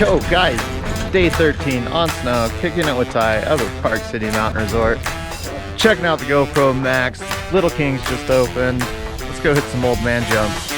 Yo guys, day 13 on snow, kicking it with Ty out of Park City Mountain Resort. Checking out the GoPro Max. Little King's just opened. Let's go hit some old man jumps.